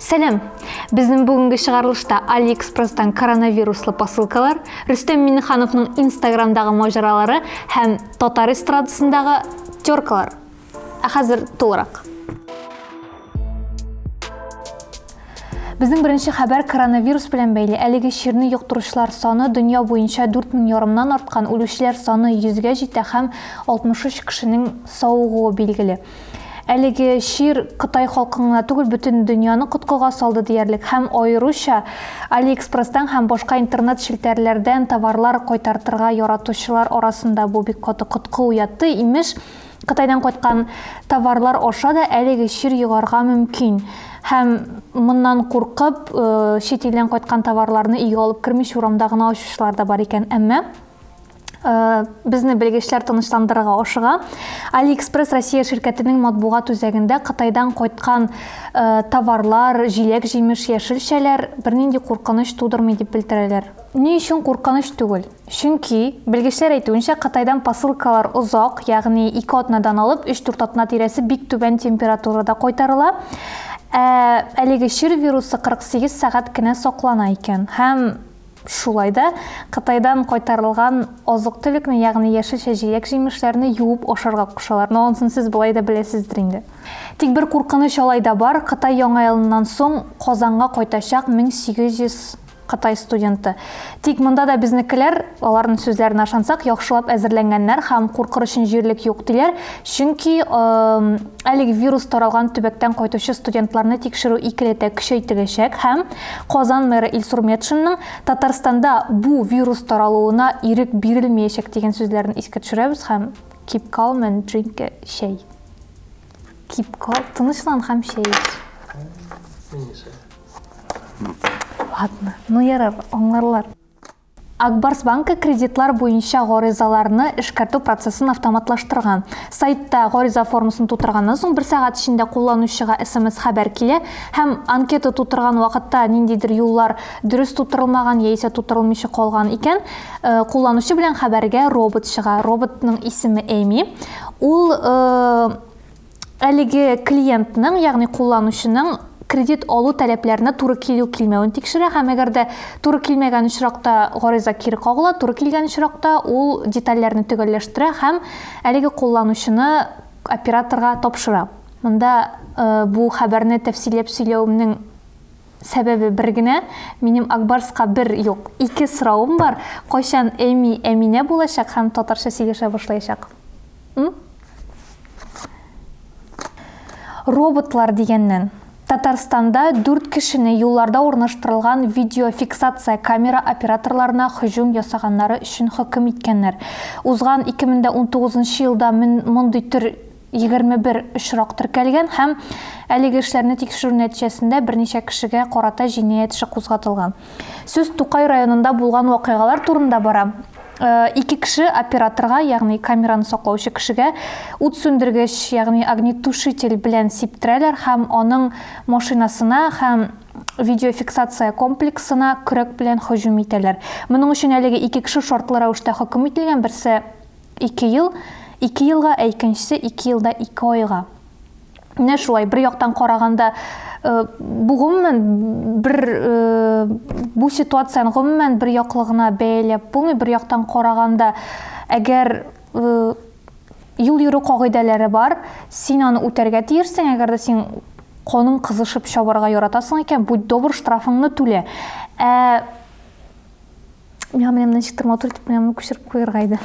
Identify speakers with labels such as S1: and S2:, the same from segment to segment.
S1: Сәлем! Біздің бүгінгі шығарылышта AliExpress'тан коронавируслы посылкалар, Рүстем Миннихановның Instagram'дағы мажаралары һәм Татар эстрадасындағы теркалар. Хәзер толырақ. Біздің бірінші хәбәр коронавирус белән бәйле. Әлеге ширне йоқтыручылар саны дөнья буенча 4500-нан артқан, үлүчеләр саны 100-гә җитә һәм 63 кешенең сауыгуы билгеле. Әлеге шир Кытай халкына түгел, бүтін дөньяны коткыга салды диярлек һәм аеруча AliExpress'тан һәм башка интернет шелтәрләрдән товарлар кайтартырга яратучылар арасында бу бик каты коткы уятты. Имеш, Кытайдан кайткан товарлар аша да әлеге шир югарга мөмкин. Һәм моннан куркып, чит илдән кайткан товарларны өйгә алып кермичә урамда гына ачучылар да бар икән. Әмма безне белгечләр тынычландырырга ашыга. AliExpress Россия ширкәтенең матбугат үзәгендә Кытайдан кайткан товарлар, җиләк, җимеш, яшелчәләр бернинди куркыныч тудырмый дип белдерәләр. Ни өчен куркыныч түгел? Чөнки белгечләр әйтүенчә, Кытайдан посылкалар озак, ягъни 2 атнадан алып 3-4 атна тирәсе бик түбән температурада кайтарыла. Әлеге шир вирусы 48 сәгать кенә саклана икән. Һәм шулайда Кытайдан кайтарылган азык-төлекне, ягъни яшелчә, җиләк, җимешләрне юып ашарга кушалар. Анысын сез булай да беләсездер инде. Тик бер куркыныч алайда бар. Кытай яңа елыннан соң Казанга кайтачак 1800 Кытай студенты. Тик монда да безнекеләр, аларның сүзләренә ышансак, яхшылап әзерләнгәннәр һәм куркыр өчен җирлек юк диләр. Чөнки әлеге вирус таралган төбәктән кайтучы студентларны тикшерү 2 рәттә көчәйтеләчәк һәм Казан мэры Илсур Метшинның Татарстанда бу вирус таралуына ирек бирелмәячәк дигән сүзләрен искә төшерәбез һәм keep calm and drink a shake. Keep calm, тынычлан һәм шәй. Ладно, ярар, аңларлар. Акбарс банкы кредитлар буенча гаризаларны эшкәртү процессын автоматлаштырган. Сайтта гариза формасын тутырганнан соң 1 сәгать эчендә кулланучыга SMS хәбәр килә һәм анкета тутырган вакытта ниндидер юллар дөрес тутырылмаган яисә тутырылмыйча калган икән, кулланучы белән хәбәргә робот чыга. Роботның исеме Эми. Ул әлеге клиентның, ягъни кулланучының кредит алу таләпләренә туры килү килмәвен тикшерә һәм әгәр дә туры килмәгән очракта гариза кире кагыла, туры килгән очракта ул детальләрне төгәлләштерә һәм әлеге кулланучыны операторга тапшыра. Монда бу хәбәрне тәфсилләп сөйләүемнең сәбәбе бер генә. Минем Акбарска бер юк, 2 соравым бар. Кайчан Эми Әминә булачак һәм татарча сөйләшә башлаячак? Роботлар дигәннән Татарстанда 4 кешене юлларда урнаштырылган видеофиксация камера операторларына һөҗүм ясаганнары өчен хөкем иткәннәр. Узган 2019 елда мондый төр 21 очрак теркәлгән һәм әлеге эшләрне тикшерү нәтиҗәсендә берничә кешегә карата җинаять эше кузгатылган. Сүз Тукай районында булган вакыйгалар турында бара. 2 кеше операторга, ягъни камераны саклаучы кешегә ут сүндергеч, ягъни огнетушитель белән сиптерәләр һәм аның машинасына һәм видеофиксация комплексына көрәк белән һөҗүм итәләр. Моның өчен әлеге 2 кеше шартлы рәвештә хөкем ителгән, берсе 2 ел, 2 елга, икенчесе 2 елда 2 айга. Менә шулай, бер яктан караганда бу гомумән бу ситуацияны гомумән бер яклыгына бәяләп булмый. Бер яктан караганда, әгәр юл йөрү кагыйдәләре бар, син аны үтәргә тиерсең, әгәр дә син каның кызышып чабарга яратасың икән, будь добр, штрафыңны түлә. Миңа чыктырма турып, миңа күчереп куярга иде.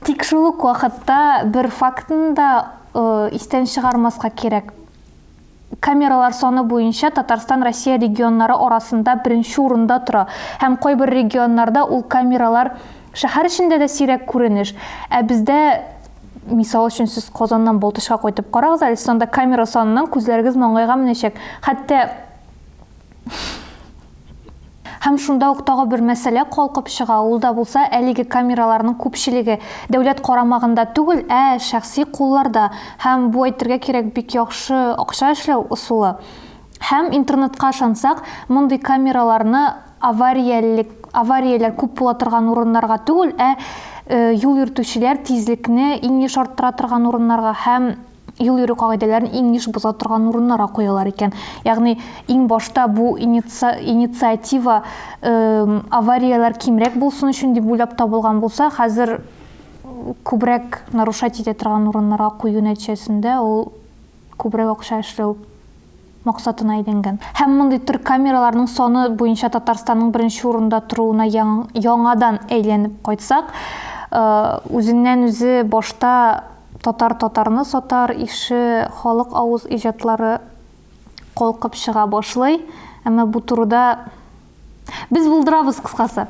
S1: Тик шул ук вакытта бер фактны да истән чыгармаска кирәк. Камералар саны буенча Татарстан Россия регионнары арасында беренче урында тора. Һәм кайбер регионнарда ул камералар шәһәр эчендә дә сирәк күренеш. Бездә, мисал өчен, сез Казаннан Балтышка кайтып карагыз, әле сонда камера санынан күзләрегез маңгайга менәчәк. Хәтта һәм шунда ук тагы бер мәсьәлә калкып чыга. Ул да булса, әлеге камераларның күпчелеге дәүләт карамагында түгел, шәхси кулларда. Һәм бу әйтергә кирәк, бик яхшы акча эшләү усулы. Һәм интернетка ышансак, мондый камераларны аварияләр күп була торган урыннарга түгел, юл йөртүчеләр тизлекне иң еш арттыра торган урыннарга һәм ел йөрү кагыйдәләрен иң еш боза торган урыннарга куялар икән. Ягъни иң башта бу инициатива авариялар кимрәк булсын өчен дип уйлап табылган булса, хәзер күбрәк нарушать итә торган урыннарга кую нәтиҗәсендә ул күбрәк акча эшләү максатына әйләнгән. Һәм мондый төр камераларның саны буенча Татарстанның беренче урында торуына яңадан әйләнеп кайтсак, үзеннән үзе башта татарны сатар, ише халык авыз иҗатлары калкып чыга башлый. Әмма бу турыда без булдырабыз кыскасы.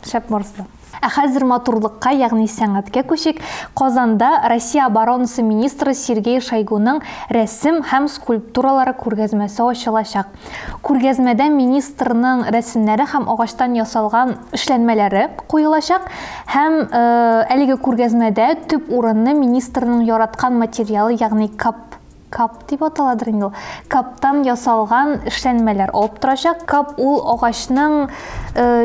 S1: Шәп барсы. Хәзер матурлыкка, ягъни сәнгатькә күчик. Казанда Россия оборонасы министры Сергей Шойгуның рәсем һәм скульптуралары күргәзмәсе ачылачак. Күргәзмәдә министрның рәсемнәре һәм агачтан ясалган эшләнмәләре куелачак һәм әлеге күргәзмәдә төп урынны министрның яраткан материалы, ягъни кап дип аталадыр инде. Каптан ясалган эшләнмәләр алып торачак. Кап ул агачның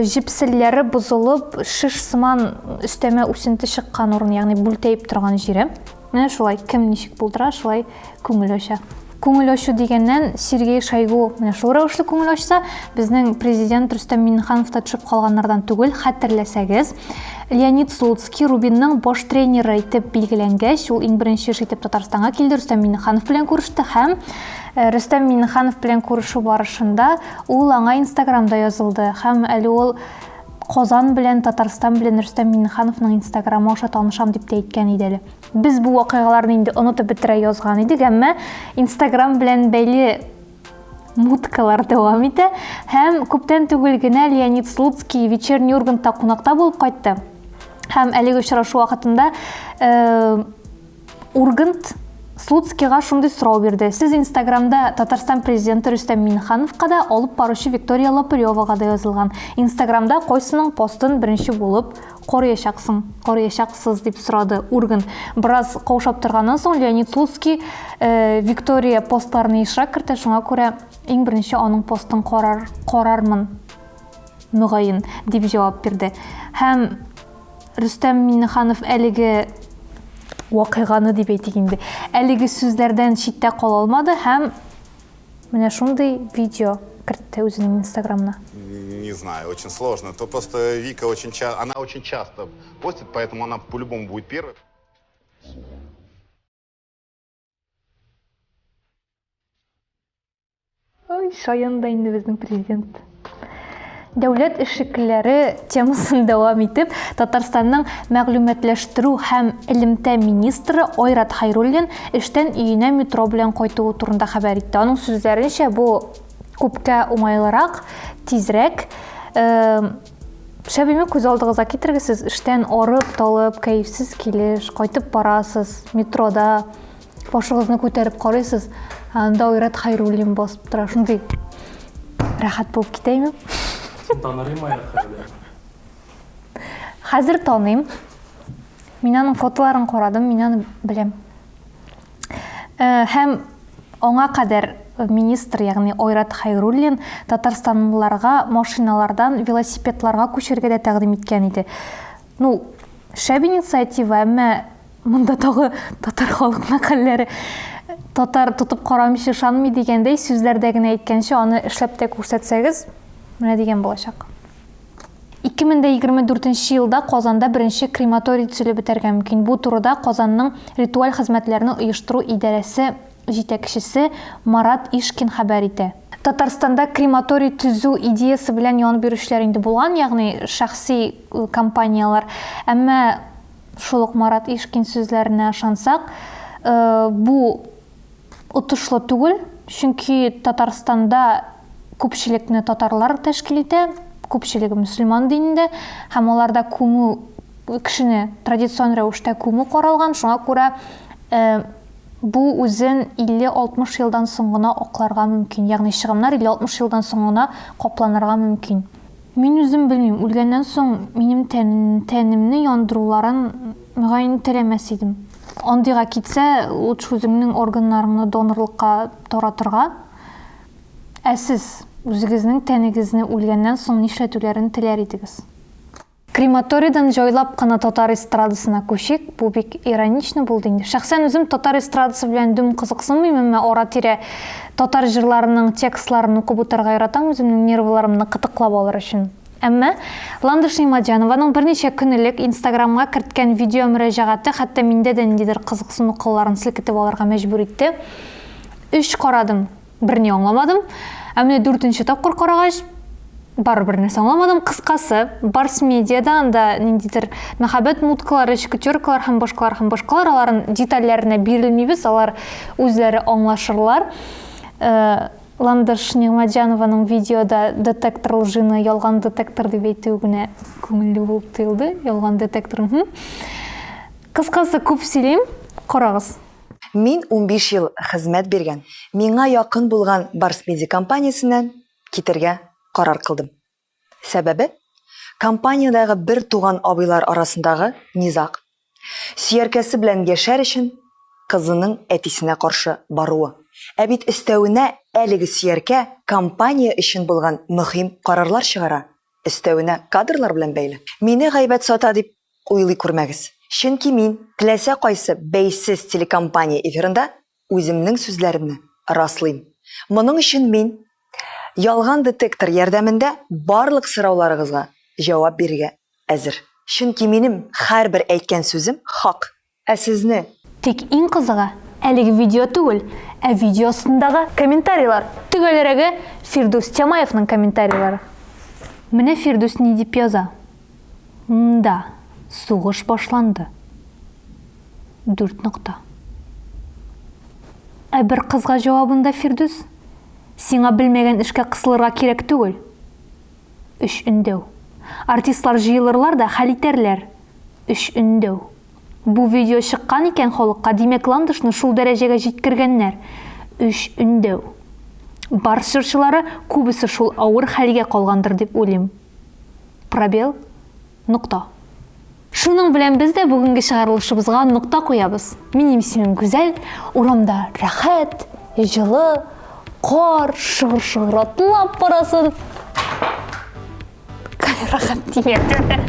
S1: җепселләре бозылып, шиш сыман өстәмә үсенте чыккан урын, ягъни бүлтәеп торган җире. Менә шулай кем ничек булдыра, шулай күңел ача. Күңел ачу дигәннән Сергей Шойгу менә шул рәвешле күңел ачса, безнең президент Рөстәм Миңнеханов та төшеп калганнардан түгел, хәтерләсәгез, Леонид Слуцкий Рубинның баш тренеры итеп билгеләнгәч, ул иң беренче итеп Татарстанга килде, Рөстәм Миңнеханов белән күреште һәм Рөстәм Миңнеханов белән күрешү барышында ул аңа Инстаграмда язылды һәм әле ул Казан белән Татарстан белән Рөстәм Миңнехановның Инстаграмы аша танышам дип тә әйткән иде әле. Без бу вакыйгаларны инде онытып бетерә язган идек, әмма Инстаграм белән бәйле муткалар дәвам итә һәм күптән түгел генә Леонид Слуцкий Вечерний Ургантта кунакта булып кайтты. Һәм әлеге очрашу вакытында Ургант Слуцкийга шундый сорау бирде. Сез Инстаграмда Татарстан президенты Рөстәм Миңнехановка да, алып баручы Виктория Лопыревага да язылган. Инстаграмда койсының постын беренче булып карыячаксыз дип сорады Ургант. Бераз каушап торганнан соң Леонид Слуцкий Виктория постларына ишарә кертә, шуңа күрә иң беренче аның постын карармын мөгаен дип җавап бирде. Һәм Рөстәм Миңнеханов әлеге вакыйганы дип әйтик инде. Әлеге сүзләрдән читтә кала алмады һәм менә шундый видео кертте үзенең Инстаграмына.
S2: Не знаю, очень сложно. То просто Вика очень часто постит, поэтому она по-любому будет первой.
S1: Ой, шаянда инде безнең президент. Дәүләт эшлекләре темасын дәвам итеп, Татарстанның мәгълүматлаштыру һәм элемтә министры Айрат Хайруллин эштән өенә метро белән кайтуы турында хәбәр итте. Аның сүзләренчә, бу күпкә уңайлырак, тизрәк. Шәбиме күз алдыгызга китерегез, сез эштән арып, талып, кәефсез килеш, кайтып барасыз, метрода башыгызны күтәреп карыйсыз, анда Айрат Хайруллин басып тора, шундый рәхәт булып китәме? Хәзер таныйм. Мин аның фотоларын карадым, мин аны беләм. Һәм аңа кадәр министр, ягъни Айрат Хайруллин татарстанлыларга машиналардан велосипедларга күчәргә дә тәкъдим иткән иде. Шәп инициатива, әмма монда тагы татар халык мәкалләре татар тотып карамыйча ышанмый дигәндәй сүзләрдә генә әйткәнчә, аны эшләп тә күрсәтсәгез, менә дигән булачак. 2024 елда Казанда беренче крематорий төзелеп бетәргә мөмкин. Бу турыда Казанның ритуаль хезмәтләрне оештыру идарәсе җитәкчесе Марат Ишкин хәбәр итә. Татарстанда крематорий төзү идеясы белән янып бирүчеләр инде булган, ягъни шәхси компаниялар. Әмма шул ук Марат Ишкин сүзләренә ышансак, бу отышлы түгел, чөнки Татарстанда күпчелекне татарлар тәшкил итә, күпчелеге мөселман динендә, һәм аларда күмү кешене традицион рәвештә күмү каралган. Шуңа күрә бу үзен 50-60 елдан соң гына акларга мөмкин, ягъни чыгымнар 50-60 елдан соң гына капланырга мөмкин. Мин үзем белмим, үлгәннән соң минем тәнемне яндыруларын мөгаен теләмәс идем. Андыйга китсә, лучше үзеңнең органнарыңны донорлыкка таратырга. Сез үзегезнең тәнегезне үлгәннән соң нишләтүләрен теләр идегез? Крематорийдан жойлап кына татар эстрадасына көшек. Бу бик иронично булды инде. Шәхсән үзем татар эстрадасы белән дум кызыксынмыйм, әмма ара-тирә татар җырларының текстларын укып утырырга яратам, үземнең нервларымны кытыклап алыр өчен. Әмма Ландыш Нимаджанованың берничә көн элек Инстаграмга керткән видео мөрәҗәгате хәтта миндә дә ниндидер кызыксыну кылларын селкетеп алырга мәҗбүр итте. 3 карадым, берни аңламадым. Әмма 4нче тапкыр карагач, барыбер нәрсә аңламадым. Кыскасы, Барс медиада анда ниндидер мәхәббәт муткалары, шкетёркалар һәм башкалар, аларын детальләренә бирелмибез, алар үзләре аңлашырлар. Ландыш Нимаджанованың видеода детектор лжины, ялган детектор дип әйтү генә күңелле булып тоелды. Ялган детектор. Кыскасы, күп сөйлим, карагыз.
S3: Мин 15 ел хезмәт биргән, миңа якын булган Барс Медиа компаниясеннән китәргә карар кылдым. Сәбәбе компаниядәге бер туган абыйлар арасындагы низак. Сөяркәсе белән яшәр өчен кызының әтисенә каршы баруы. Ә бит өстәвенә әлеге сөяркә компания өчен булган мөһим карарлар чыгара. Өстәвенә кадрлар белән бәйле. Мине гайбәт сата дип уйлый күрмәгез. Чөнки мин теләсә кайсы бәйсез телекомпания эфирында үземнең сүзләремне раслыйм. Моның өчен мин ялган детектор ярдәмендә барлык сорауларыгызга җавап бирергә әзер. Чөнки минем һәрбер әйткән сүзем хак. Ә сезне
S1: Тик иң кызыгы әлеге видео түгел, ә видеосындагы комментарийлар. Төгәлрәге Фирдус Темаевның комментарийлары. Менә Фирдус ни дип яза? Да, сугыш башланды. 4 нокта. Ә бер кызга җавабында Фирдус: сиңа белмәгән эшкә кысылырга кирәк түгел. 3 өндәү. Артистлар җыелырлар да хәл итәрләр. 3 өндәү. Бу видео чыккан икән халыкка, димәк Ландышны шул дәрәҗәгә җиткергәннәр. 3 өндәү. Барс җырчылары күбесе шул авыр хәлгә калгандыр дип уйлыйм. Пробел. Нокта. Шуның белән без дә бүгенге чыгарылышыбызга нокта куябыз. Минем исемем Гүзәл, урамда рәхәт, җылы, кар, шыгыр-шыгыр атлап барасын. Рәхәт тимәде.